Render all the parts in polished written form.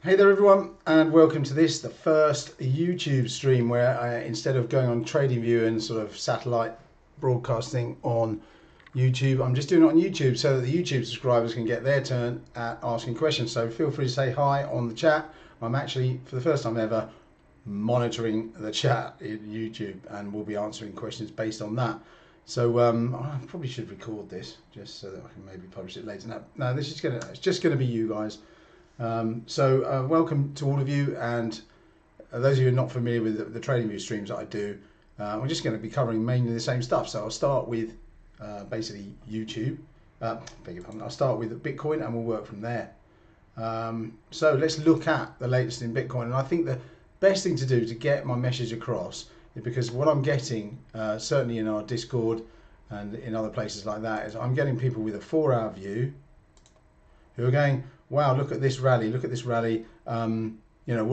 Hey there everyone, and welcome to this, the first YouTube stream where instead of going on TradingView and sort of satellite broadcasting on YouTube, I'm just doing it on YouTube so that the YouTube subscribers can get their turn at asking questions. So feel free to say hi on the chat. I'm actually, for the first time ever, monitoring the chat in YouTube and we'll be answering questions based on that. So I probably should record this just so that I can maybe publish it later. No, it's just gonna be you guys. Welcome to all of you, and those of you who are not familiar with the TradingView streams that I do, we're just going to be covering mainly the same stuff. So I'll start with basically YouTube. Beg your pardon. I'll start with Bitcoin and we'll work from there. So let's look at the latest in Bitcoin, and I think the best thing to do to get my message across is because what I'm getting, certainly in our Discord and in other places like that, is I'm getting people with a 4-hour view who are going, wow, look at this rally, what do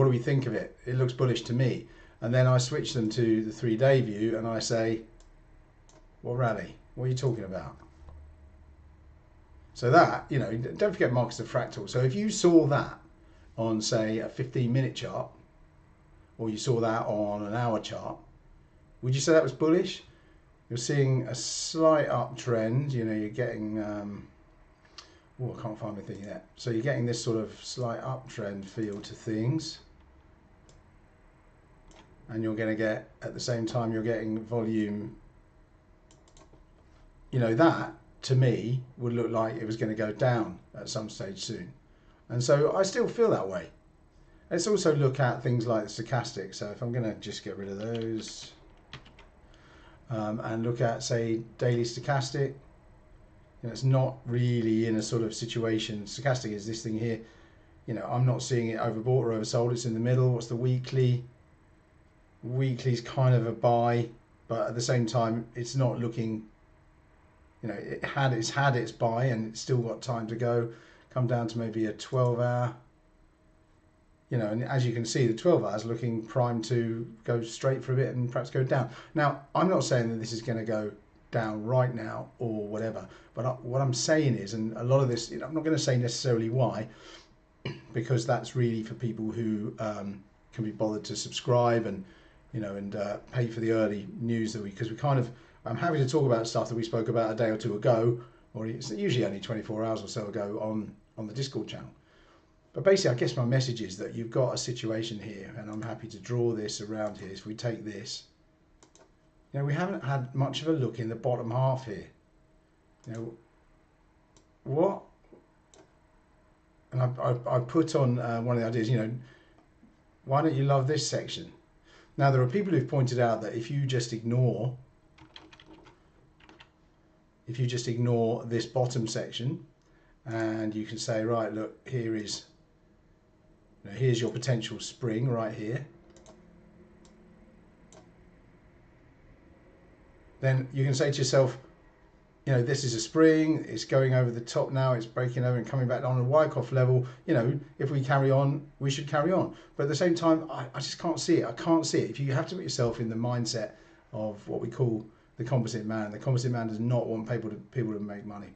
we think of it? It looks bullish to me. And then I switch them to the 3-day view and I say, what rally? What are you talking about? So that, don't forget markets are fractal. So if you saw that on, say, a 15-minute chart, or you saw that on an hour chart, would you say that was bullish? You're seeing a slight uptrend, you're getting... I can't find anything yet. So you're getting this sort of slight uptrend feel to things. And you're going to get, at the same time, you're getting volume. That, to me, would look like it was going to go down at some stage soon. And so I still feel that way. Let's also look at things like the stochastic. So if I'm going to just get rid of those and look at, say, daily stochastic. It's not really in a sort of situation. Stochastic is this thing here. I'm not seeing it overbought or oversold. It's in the middle. What's the weekly? Weekly's kind of a buy, but at the same time, it's not looking. It's had its buy and it's still got time to go. Come down to maybe a 12-hour. And as you can see, the 12 hours looking primed to go straight for a bit and perhaps go down. Now, I'm not saying that this is going to go down right now or whatever, but what I'm saying is, and a lot of this, I'm not going to say necessarily why, because that's really for people who can be bothered to subscribe and pay for the early news that because I'm happy to talk about stuff that we spoke about a day or two ago, or it's usually only 24 hours or so ago on the Discord channel. But basically, I guess my message is that you've got a situation here, and I'm happy to draw this around here. If we take this, we haven't had much of a look in the bottom half here. What? And I put on one of the ideas, why don't you love this section? Now, there are people who've pointed out that if you just ignore this bottom section, and you can say, right, look, here's your potential spring right here. Then you can say to yourself, this is a spring, it's going over the top now, it's breaking over and coming back on a Wyckoff level. If we carry on, we should carry on. But at the same time, I just can't see it. I can't see it. If you have to put yourself in the mindset of what we call the composite man. The composite man does not want people to make money.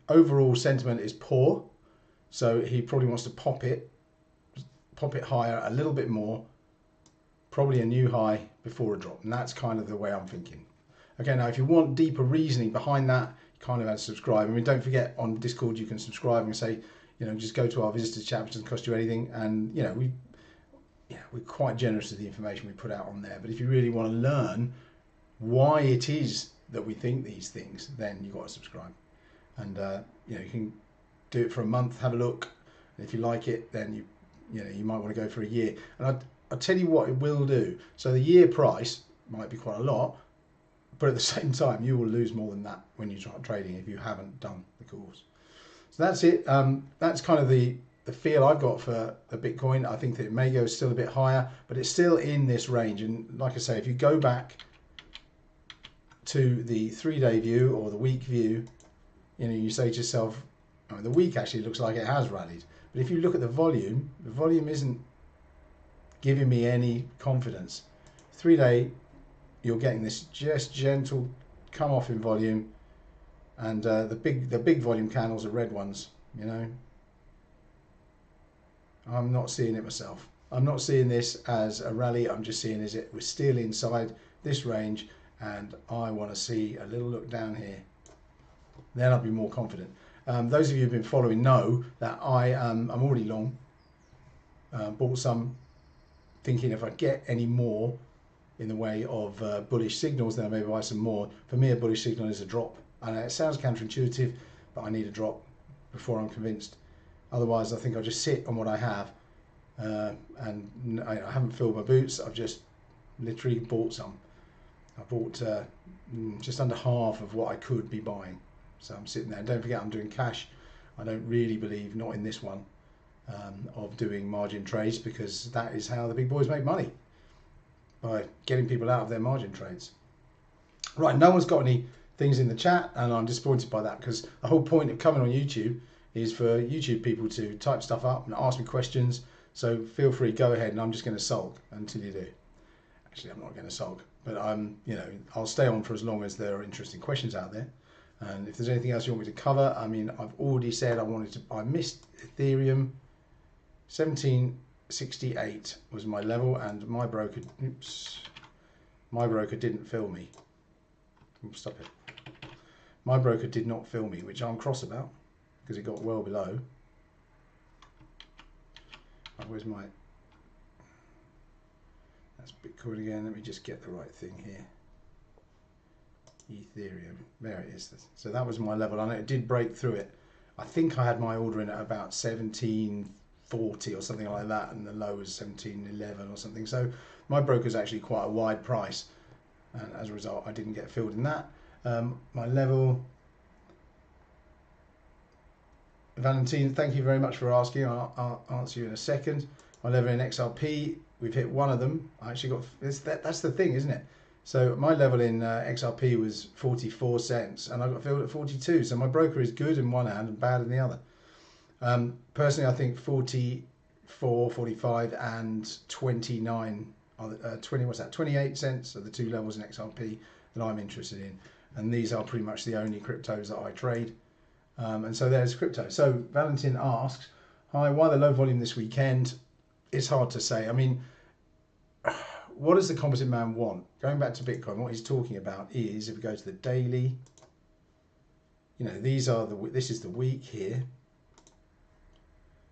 Overall sentiment is poor, so he probably wants to pop it higher a little bit more, probably a new high before a drop, and that's kind of the way I'm thinking. Okay, now if you want deeper reasoning behind that, you kind of have to subscribe. Don't forget on Discord you can subscribe and say, just go to our visitors chat, which doesn't cost you anything, and we're quite generous with the information we put out on there. But if you really want to learn why it is that we think these things, then you've got to subscribe. And you can do it for a month, have a look, and if you like it, then you might want to go for a year. And I'll tell you what it will do. So the year price might be quite a lot, but at the same time, you will lose more than that when you start trading if you haven't done the course. So that's it. That's kind of the feel I've got for the Bitcoin. I think that it may go still a bit higher, but it's still in this range. And like I say, if you go back to the 3-day view or the week view, you say to yourself, the week actually looks like it has rallied. But if you look at the volume isn't giving me any confidence. 3-day, you're getting this just gentle come off in volume, and the big volume candles are red ones, I'm not seeing it myself. I'm not seeing this as a rally. I'm just seeing as it was still inside this range, and I want to see a little look down here. Then I'll be more confident. Those of you who've been following know that I'm already long. Bought some, thinking if I get any more in the way of bullish signals, then I may buy some more. For me, a bullish signal is a drop. And it sounds counterintuitive, but I need a drop before I'm convinced. Otherwise, I think I'll just sit on what I have. And I haven't filled my boots. I've just literally bought some. I bought just under half of what I could be buying. So I'm sitting there. And don't forget, I'm doing cash. I don't really believe, not in this one, of doing margin trades, because that is how the big boys make money, by getting people out of their margin trades. Right, no one's got any things in the chat, and I'm disappointed by that, because the whole point of coming on YouTube is for YouTube people to type stuff up and ask me questions. So feel free, go ahead, and I'm just going to sulk until you do. Actually, I'm not going to sulk, but I'll stay on for as long as there are interesting questions out there. And if there's anything else you want me to cover, I mean, I've already said I missed Ethereum. 1768 was my level, and my broker didn't fill me. Stop it. My broker did not fill me, which I'm cross about, because it got well below. Where's my... That's Bitcoin again. Let me just get the right thing here. Ethereum. There it is. So that was my level, and it did break through it. I think I had my order in at about 1740 or something like that, and the low was 1711 or something. So my broker's actually quite a wide price, and as a result I didn't get filled in that. My level, Valentine, thank you very much for asking. I'll answer you in a second. My level in XRP, we've hit one of them. I actually got that's the thing, isn't it? So my level in XRP was 44 cents, and I got filled at 42. So my broker is good in one hand and bad in the other. Personally, I think 44, 45, and 29, 28 cents are the two levels in XRP that I'm interested in. And these are pretty much the only cryptos that I trade. And so there's crypto. So Valentin asks, hi, why the low volume this weekend? It's hard to say. I mean, what does the composite man want? Going back to Bitcoin, what he's talking about is, if we go to the daily, this is the week here.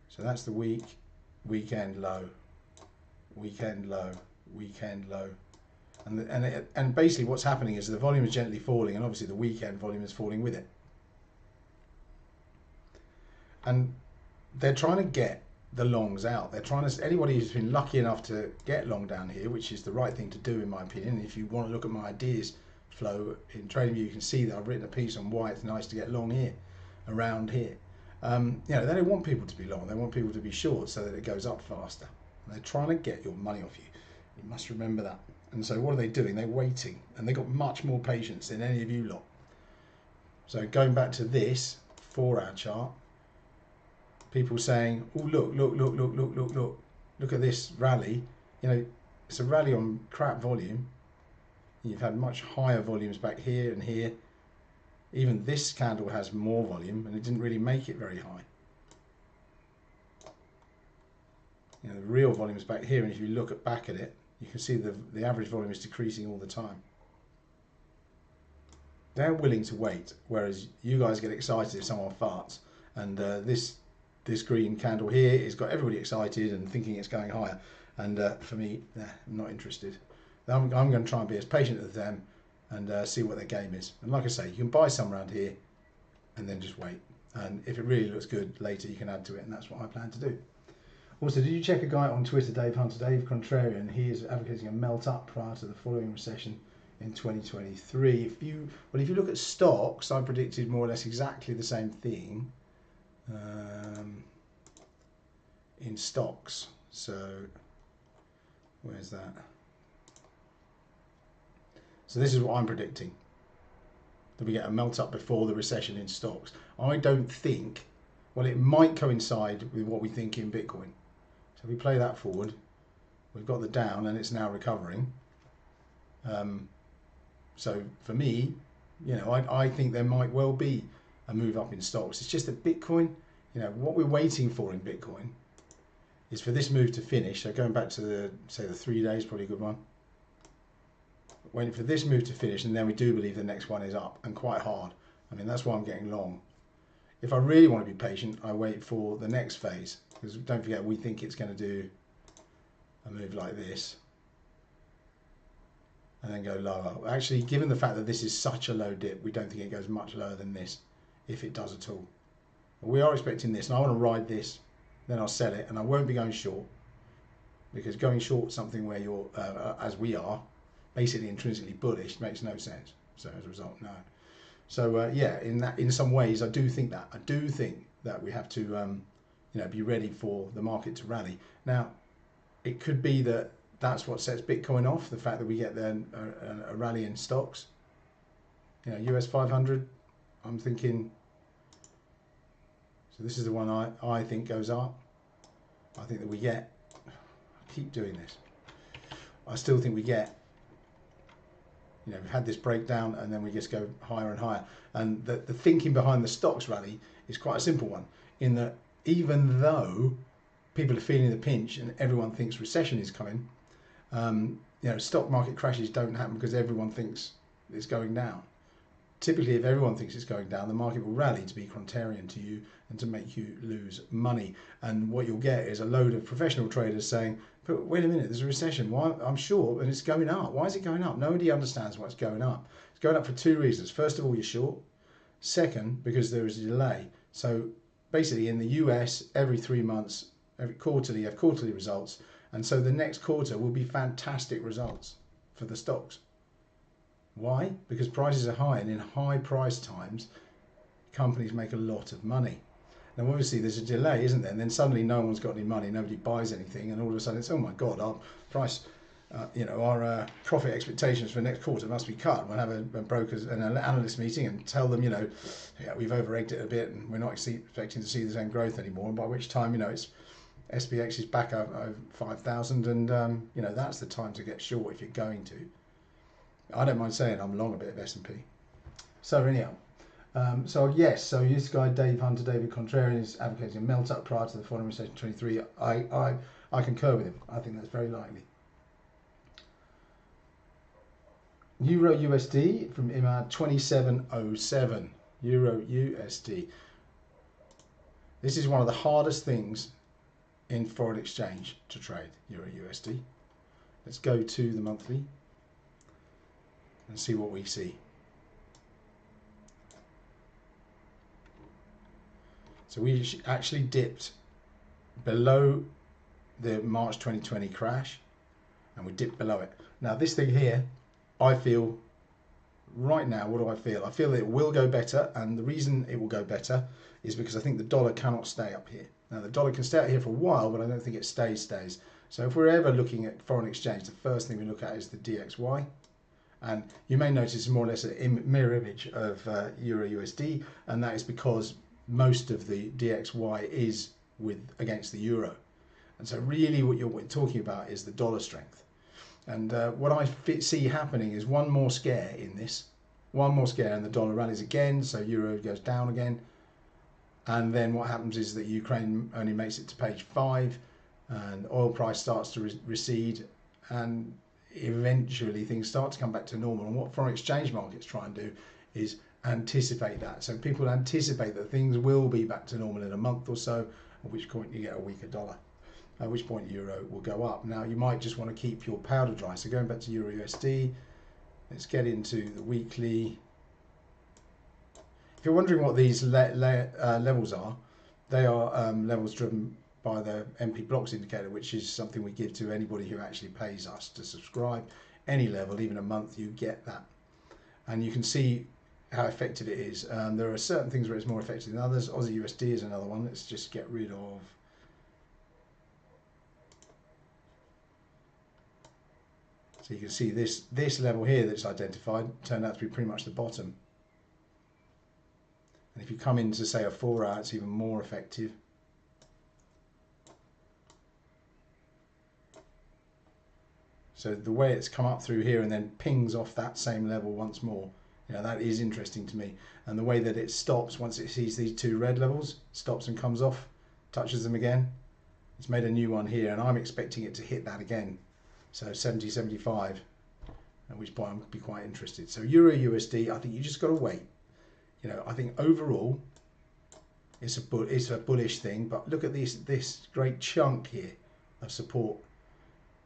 So that's the week, weekend low, weekend low, weekend low. And basically what's happening is the volume is gently falling, and obviously the weekend volume is falling with it. And they're trying to get the longs out. They're trying to, anybody who's been lucky enough to get long down here, which is the right thing to do in my opinion. If you want to look at my ideas flow in TradingView, you can see that I've written a piece on why it's nice to get long here, around here. They don't want people to be long, they want people to be short so that it goes up faster. And they're trying to get your money off you. You must remember that. And so what are they doing? They're waiting, and they've got much more patience than any of you lot. So going back to this 4-hour chart, people saying, oh, look at this rally. It's a rally on crap volume. You've had much higher volumes back here and here. Even this candle has more volume, and it didn't really make it very high. The real volume is back here, and if you look back at it, you can see the average volume is decreasing all the time. They're willing to wait, whereas you guys get excited if someone farts. And this green candle here has got everybody excited and thinking it's going higher. And for me, I'm not interested. I'm going to try and be as patient as them and see what their game is. And like I say, you can buy some around here and then just wait. And if it really looks good later, you can add to it, and that's what I plan to do. Also, did you check a guy on Twitter, Dave Hunter, Dave Contrarian? He is advocating a melt up prior to the following recession in 2023. If you look at stocks, I predicted more or less exactly the same thing in stocks. So where's that? So this is what I'm predicting, that we get a melt up before the recession in stocks. I don't think, well, it might coincide with what we think in Bitcoin. So if we play that forward, we've got the down and it's now recovering. So for me, I think there might well be a move up in stocks. It's just that Bitcoin, what we're waiting for in Bitcoin is for this move to finish. So going back to the, say, the 3 days, probably a good one. Waiting for this move to finish, and then we do believe the next one is up and quite hard. I mean, that's why I'm getting long. If I really want to be patient, I wait for the next phase, because don't forget, we think it's going to do a move like this and then go lower. Actually, given the fact that this is such a low dip, we don't think it goes much lower than this, if it does at all. But we are expecting this, and I want to ride this, then I'll sell it, and I won't be going short, because going short something where you're, as we are, basically intrinsically bullish makes no sense. So as a result, no. So yeah, in some ways, I do think that we have to, you know, be ready for the market to rally. Now, it could be that that's what sets Bitcoin off, the fact that we get then a rally in stocks. You know, US 500, I'm thinking, so this is the one I think goes up. I think that we get, I keep doing this, I still think we get, you know, we've had this breakdown and then we just go higher and higher. And the thinking behind the stocks rally is quite a simple one, in that even though people are feeling the pinch and everyone thinks recession is coming, you know, stock market crashes don't happen because everyone thinks it's going down. Typically, if everyone thinks it's going down, the market will rally to be contrarian to you and to make you lose money. And what you'll get is a load of professional traders saying, but wait a minute, there's a recession. Why? I'm short and it's going up. Why is it going up? Nobody understands why it's going up. It's going up for two reasons. First of all, you're short. Second, because there is a delay. So basically in the US, every 3 months, every quarterly, you have quarterly results. And so the next quarter will be fantastic results for the stocks. Why? Because prices are high, and in high price times, companies make a lot of money. Now, obviously, there's a delay, isn't there? And then suddenly, no one's got any money, nobody buys anything, and all of a sudden, it's, oh my God, our price, you know, our profit expectations for next quarter must be cut. We'll have a brokers and an analyst meeting and tell them, you know, yeah, we've over-egged it a bit, and we're not expecting to see the same growth anymore. And by which time, you know, it's SPX is back over 5,000, and you know, that's the time to get short if you're going to. I don't mind saying I'm long a bit of S&P. So anyhow, so yes, so this guy Dave Hunter, David Contrarian, is advocating a melt up prior to the following recession 23. I concur with him. I think that's very likely. Euro USD from Imad 2707. Euro USD. This is one of the hardest things in foreign exchange to trade, Euro USD. Let's go to the monthly and see what we see. So we actually dipped below the March 2020 crash, and we dipped below it. Now this thing here, I feel right now, what do I feel? I feel that it will go better, and the reason it will go better is because I think the dollar cannot stay up here. Now the dollar can stay up here for a while, but I don't think it stays. So if we're ever looking at foreign exchange, the first thing we look at is the DXY. And you may notice it's more or less a mirror image of Euro USD, and that is because most of the DXY is against the euro. And so really what you're talking about is the dollar strength. And what I see happening is one more scare in this, one more scare, and the dollar rallies again, so euro goes down again. And then what happens is that Ukraine only makes it to page 5, and oil price starts to recede, and eventually things start to come back to normal. And what foreign exchange markets try and do is anticipate that. So people anticipate that things will be back to normal in a month or so, at which point you get a weaker dollar, at which point euro will go up. Now you might just want to keep your powder dry. So going back to Euro USD, let's get into the weekly. If you're wondering what these levels are, they are levels driven by the MP blocks indicator, which is something we give to anybody who actually pays us to subscribe. Any level, even a month, you get that. And you can see how effective it is. There are certain things where it's more effective than others. Aussie USD is another one. Let's just get rid of. So you can see this level here that's identified turned out to be pretty much the bottom. And if you come into, say, a 4 hour, it's even more effective. So the way it's come up through here and then pings off that same level once more, you know, that is interesting to me. And the way that it stops once it sees these two red levels, stops and comes off, touches them again. It's made a new one here, and I'm expecting it to hit that again. So 70, 75, at which point I'll be quite interested. So Euro USD, I think you just got to wait. You know, I think overall it's a bullish thing, but look at this great chunk here of support,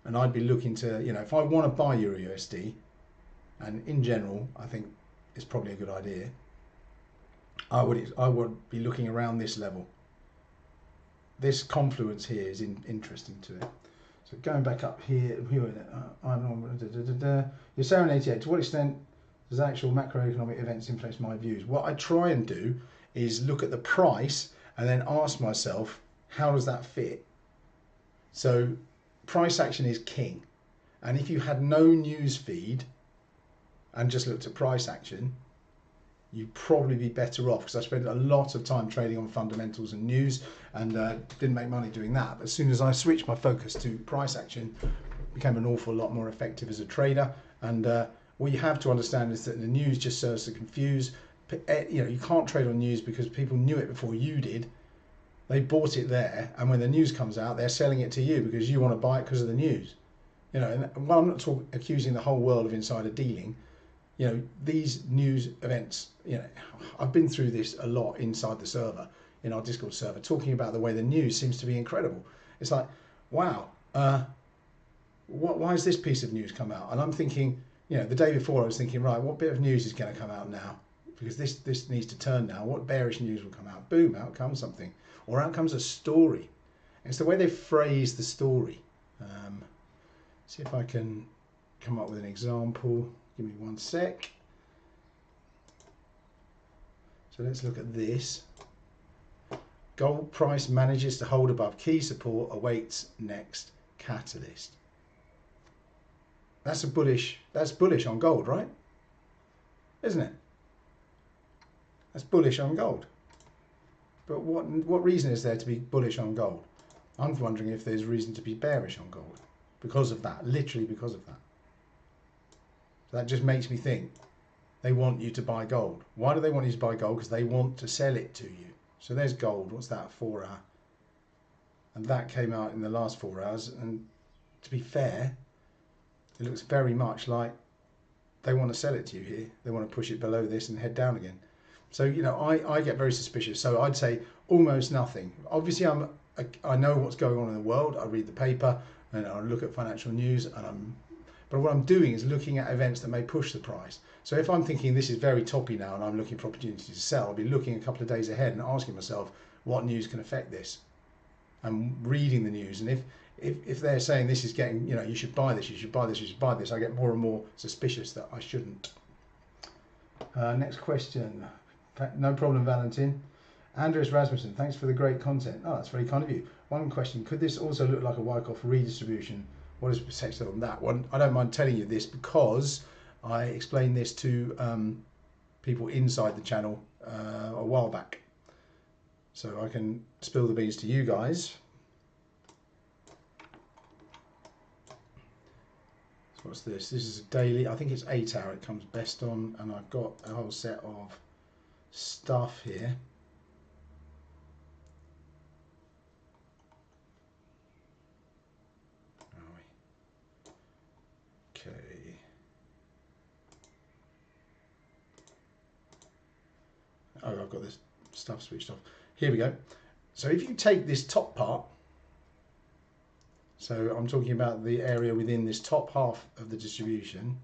and I'd be looking to, you know, if I want to buy Euro USD, and in general I think it's probably a good idea, I would be looking around this level. This confluence here is interesting to it. So going back up here, I'm on. You're saying 88. To what extent does actual macroeconomic events influence my views? What I try and do is look at the price and then ask myself, how does that fit? So price action is king. And if you had no news feed and just looked at price action, you'd probably be better off, because I spent a lot of time trading on fundamentals and news and didn't make money doing that. But as soon as I switched my focus to price action, became an awful lot more effective as a trader. And what you have to understand is that the news just serves to confuse. You know, you can't trade on news because people knew it before you did. They bought it there, and when the news comes out, they're selling it to you because you want to buy it because of the news. You know, and while I'm not accusing the whole world of insider dealing, you know, these news events, you know, I've been through this a lot inside the server, in our Discord server, talking about the way the news seems to be incredible. It's like, wow, why has this piece of news come out? And I'm thinking, you know, the day before I was thinking, right, what bit of news is going to come out now? Because this needs to turn now. What bearish news will come out? Boom, out comes something. Or out comes a story. It's the way they phrase the story. See if I can come up with an example. Give me one sec. So let's look at this. Gold price manages to hold above key support, awaits next catalyst. That's bullish on gold, right? Isn't it? That's bullish on gold. But what reason is there to be bullish on gold? I'm wondering if there's reason to be bearish on gold because of that, literally because of that. So that just makes me think they want you to buy gold. Why do they want you to buy gold? Because they want to sell it to you. So there's gold. What's that? 4 hour. And that came out in the last 4 hours. And to be fair, it looks very much like they want to sell it to you here. They want to push it below this and head down again. So, you know, I get very suspicious. So I'd say almost nothing. Obviously, I know what's going on in the world. I read the paper and I look at financial news, but what I'm doing is looking at events that may push the price. So if I'm thinking this is very toppy now and I'm looking for opportunities to sell, I'll be looking a couple of days ahead and asking myself what news can affect this. I'm reading the news, and if they're saying this is getting, you know, you should buy this, you should buy this, you should buy this, I get more and more suspicious that I shouldn't. Next question. No problem, Valentin. Andreas Rasmussen, thanks for the great content. Oh, that's very kind of you. One question, could this also look like a Wyckoff redistribution? What is perspective on that one? I don't mind telling you this because I explained this to people inside the channel a while back. So I can spill the beans to you guys. So what's this? This is a daily, I think it's 8 hour it comes best on, and I've got a whole set of stuff here. Okay. Oh, I've got this stuff switched off. Here we go. So if you take this top part, so I'm talking about the area within this top half of the distribution,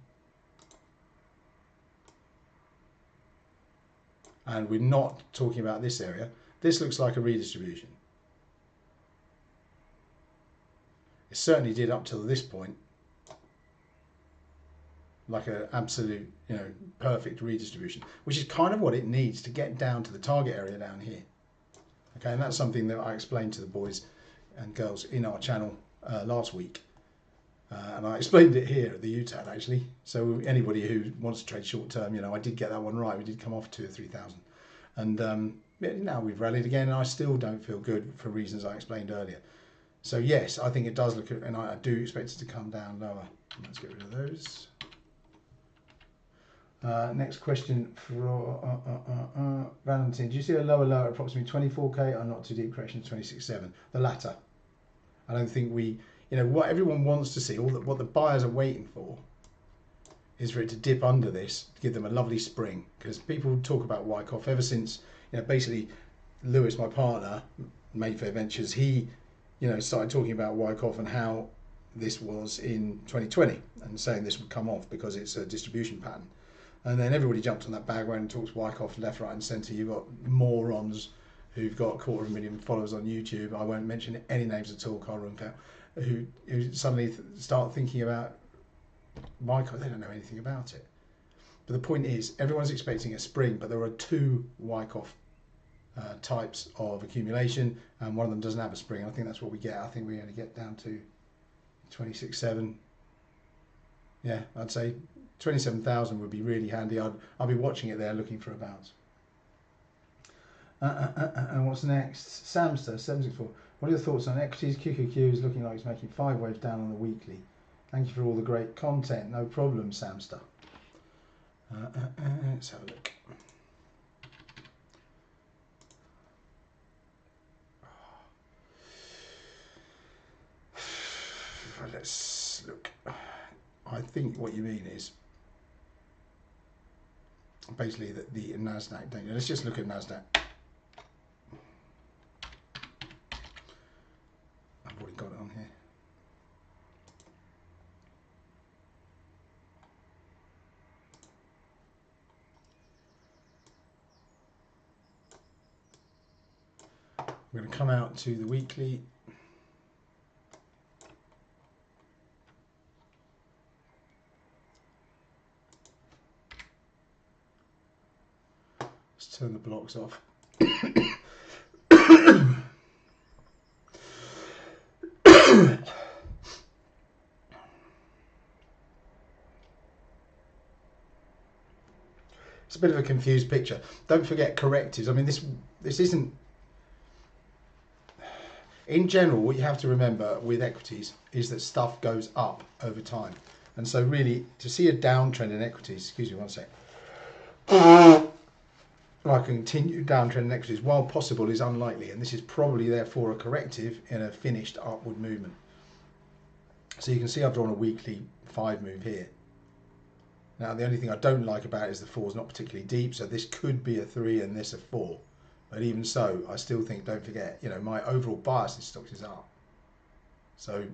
and we're not talking about this area, this looks like a redistribution. It certainly did up till this point, like an absolute, you know, perfect redistribution, which is kind of what it needs to get down to the target area down here. Okay, and that's something that I explained to the boys and girls in our channel last week. And I explained it here at the UTAD actually. So anybody who wants to trade short term, you know, I did get that one right. We did come off 2,000 or 3,000. And now we've rallied again, and I still don't feel good for reasons I explained earlier. So yes, I think it does look, and I do expect it to come down lower. Let's get rid of those. Next question for Valentin. Do you see a lower low at approximately 24k or not too deep correction to 26.7? The latter. I don't think what everyone wants to see, what the buyers are waiting for, is for it to dip under this, to give them a lovely spring. Because people talk about Wyckoff ever since, basically Lewis, my partner, Mayfair Ventures, he, started talking about Wyckoff and how this was in 2020 and saying this would come off because it's a distribution pattern. And then everybody jumped on that bandwagon and talks Wyckoff left, right and centre. You've got morons who've got 250,000 followers on YouTube. I won't mention any names at all, Carl Runkel, who suddenly start thinking about Wyckoff. They don't know anything about it. But the point is, everyone's expecting a spring, but there are two Wyckoff types of accumulation, and one of them doesn't have a spring. I think that's what we get. I think we only get down to 26.7. Yeah, I'd say 27,000 would be really handy. I'll be watching it there, looking for a bounce. And what's next? Samster 764. What are your thoughts on equities? QQQ is looking like it's making 5 waves down on the weekly. Thank you for all the great content. No problem, Samster. Let's have a look. Let's look. I think what you mean is basically the Nasdaq, don't you? Let's just look at Nasdaq. I've already got it on here. We're going to come out to the weekly. Let's turn the blocks off. It's a bit of a confused picture. Don't forget correctives. I mean, this isn't. In general, what you have to remember with equities is that stuff goes up over time. And so really, to see a downtrend in equities, excuse me one sec, like a continued downtrend in equities, while possible, is unlikely. And this is probably, therefore, a corrective in a finished upward movement. So you can see I've drawn a weekly 5 move here. Now, the only thing I don't like about it is the 4 is not particularly deep. So this could be a 3 and this a 4. But even so, I still think, don't forget, my overall bias in stocks is up. So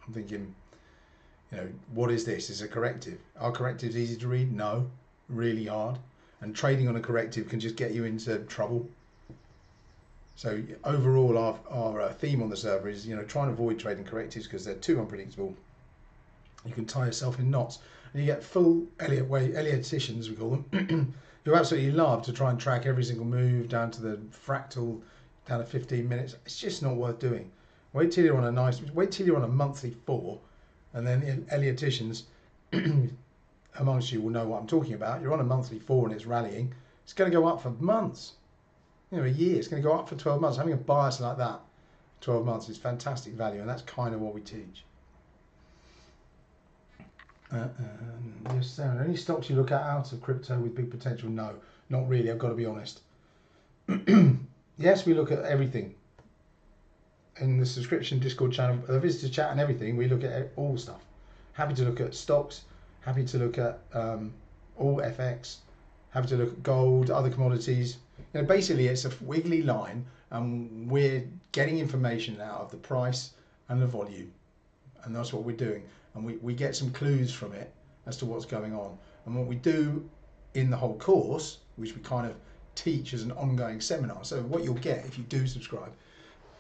I'm thinking, what is this? Is a corrective? Are correctives easy to read? No, really hard. And trading on a corrective can just get you into trouble. So overall, our theme on the server is, try and avoid trading correctives because they're too unpredictable. You can tie yourself in knots. And you get full Ellioticians, we call them, who absolutely love to try and track every single move down to the fractal, down to 15 minutes. It's just not worth doing. Wait till you're on a monthly 4, and then Ellioticians amongst you will know what I'm talking about. You're on a monthly 4 and it's rallying. It's going to go up for months. A year. It's going to go up for 12 months. Having a bias like that, 12 months, is fantastic value, and that's kind of what we teach. Yes, Sarah, any stocks you look at out of crypto with big potential? No, not really. I've got to be honest. Yes, we look at everything. In the subscription Discord channel, the visitor chat and everything, we look at all stuff. Happy to look at stocks, happy to look at all FX, happy to look at gold, other commodities. Basically it's a wiggly line, and we're getting information out of the price and the volume, and that's what we're doing. And we get some clues from it as to what's going on. And what we do in the whole course, which we kind of teach as an ongoing seminar. So what you'll get if you do subscribe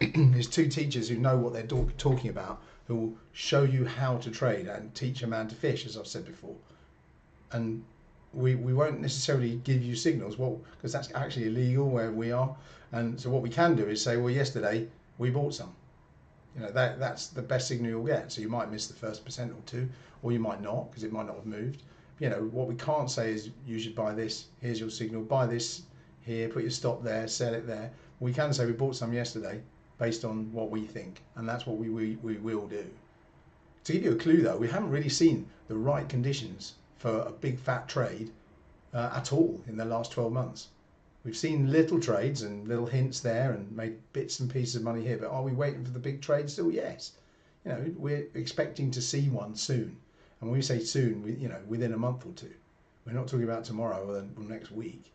is 2 teachers who know what they're talking about, who will show you how to trade and teach a man to fish, as I've said before. And we won't necessarily give you signals, because that's actually illegal where we are. And so what we can do is say, well, yesterday we bought some. That's the best signal you'll get. So you might miss the first % or 2, or you might not, because it might not have moved. What we can't say is you should buy this. Here's your signal. Buy this here. Put your stop there. Sell it there. We can say we bought some yesterday based on what we think, and that's what we will do. To give you a clue, though, we haven't really seen the right conditions for a big fat trade at all in the last 12 months. We've seen little trades and little hints there and made bits and pieces of money here, but are we waiting for the big trade still? Yes. We're expecting to see one soon. And when we say soon, within a month or two. We're not talking about tomorrow or next week.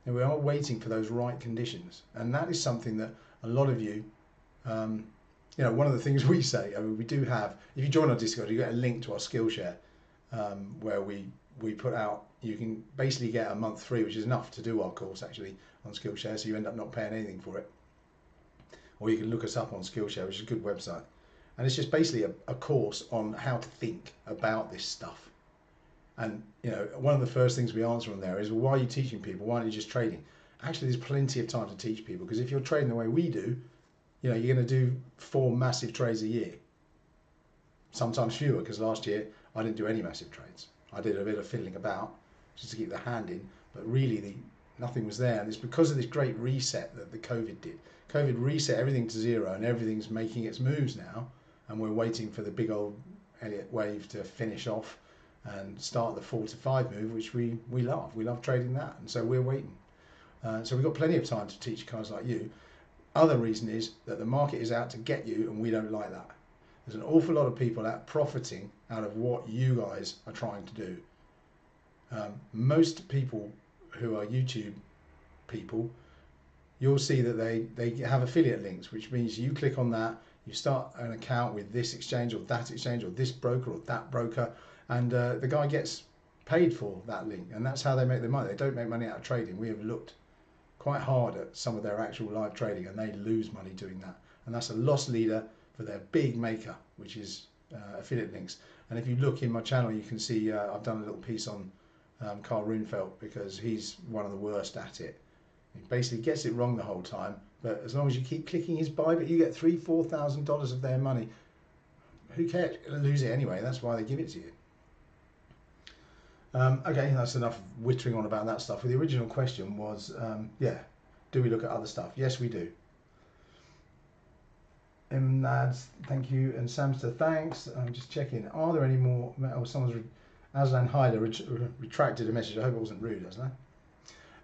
And we are waiting for those right conditions. And that is something that a lot of you, one of the things we say, we do have, if you join our Discord, you get a link to our Skillshare, where we put out, you can basically get a month free, which is enough to do our course actually on Skillshare, so you end up not paying anything for it. Or you can look us up on Skillshare, which is a good website. And it's just basically a course on how to think about this stuff. And one of the first things we answer on there is, well, why are you teaching people? Why aren't you just trading? Actually, there's plenty of time to teach people, because if you're trading the way we do, you're going to do 4 massive trades a year. Sometimes fewer, because last year I didn't do any massive trades. I did a bit of fiddling about just to keep the hand in, but really nothing was there. And it's because of this great reset that the COVID did. COVID reset everything to zero, and everything's making its moves now, and we're waiting for the big old Elliott wave to finish off and start the 4 to 5 move, which we love. We love trading that, and so we're waiting. So we've got plenty of time to teach guys like you. Other reason is that the market is out to get you, and we don't like that. There's an awful lot of people out profiting out of what you guys are trying to do. Most people who are YouTube people, you'll see that they have affiliate links, which means you click on that, you start an account with this exchange or that exchange or this broker or that broker, and the guy gets paid for that link, and that's how they make their money. They don't make money out of trading. We have looked quite hard at some of their actual live trading, and they lose money doing that, and that's a loss leader for their big maker, which is affiliate links. And if you look in my channel, you can see I've done a little piece on Carl Runefelt, because he's one of the worst at it. He basically gets it wrong the whole time, but as long as you keep clicking his buy, but you get $3,000-4,000 of their money. Who cares? You're gonna lose it anyway. That's why they give it to you. Okay, that's enough wittering on about that stuff. The original question was, do we look at other stuff? Yes, we do. Lads, thank you, and Samster, thanks. I'm just checking. Are there any more? Oh, someone's Aslan Hyder retracted a message. I hope it wasn't rude, Aslan.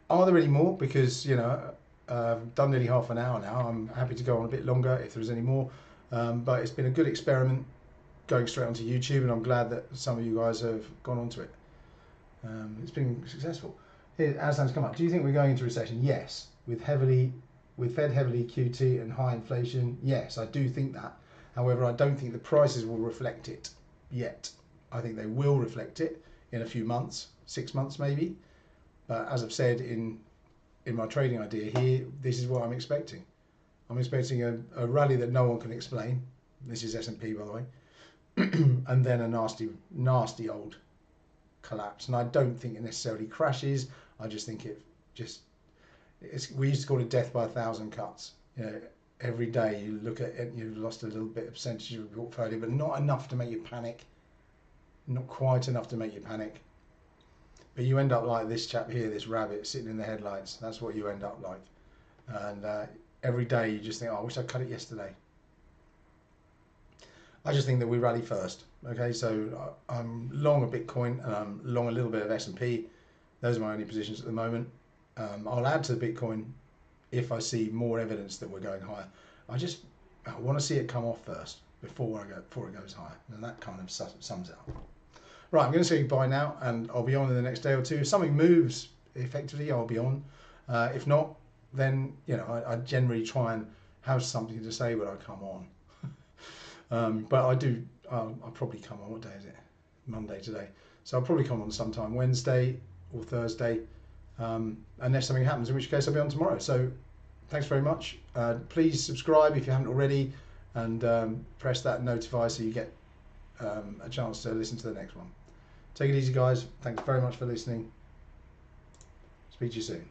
Are there any more? Because I've done nearly half an hour now. I'm happy to go on a bit longer if there's any more. But it's been a good experiment going straight onto YouTube, and I'm glad that some of you guys have gone onto it. It's been successful. Here, Aslan's come up. Do you think we're going into recession? Yes. With Fed heavily QT and high inflation, yes, I do think that. However, I don't think the prices will reflect it yet. I think they will reflect it in a few months, 6 months maybe. But as I've said in my trading idea here, this is what I'm expecting. I'm expecting a rally that no one can explain. This is S&P, by the way. And then a nasty, nasty old collapse. And I don't think it necessarily crashes. I just think we used to call it death by 1,000 cuts. Every day you look at it, you've lost a little bit of percentage of your portfolio, but not enough to make you panic. Not quite enough to make you panic. But you end up like this chap here, this rabbit sitting in the headlights. That's what you end up like. And every day you just think, oh, I wish I cut it yesterday. I just think that we rally first. Okay, so I'm long a Bitcoin and I'm long a little bit of S&P. Those are my only positions at the moment. I'll add to the Bitcoin if I see more evidence that we're going higher. I want to see it come off first before it goes higher, and that kind of sums it up. Right, I'm going to say goodbye now, and I'll be on in the next day or two. If something moves effectively, I'll be on. If not, then I generally try and have something to say when I come on. But I'll probably come on. What day is it? Monday today. So I'll probably come on sometime Wednesday or Thursday, unless something happens, in which case I'll be on tomorrow. So thanks very much. Please subscribe if you haven't already, and press that notify so you get a chance to listen to the next one. Take it easy, guys. Thanks very much for listening. Speak to you soon.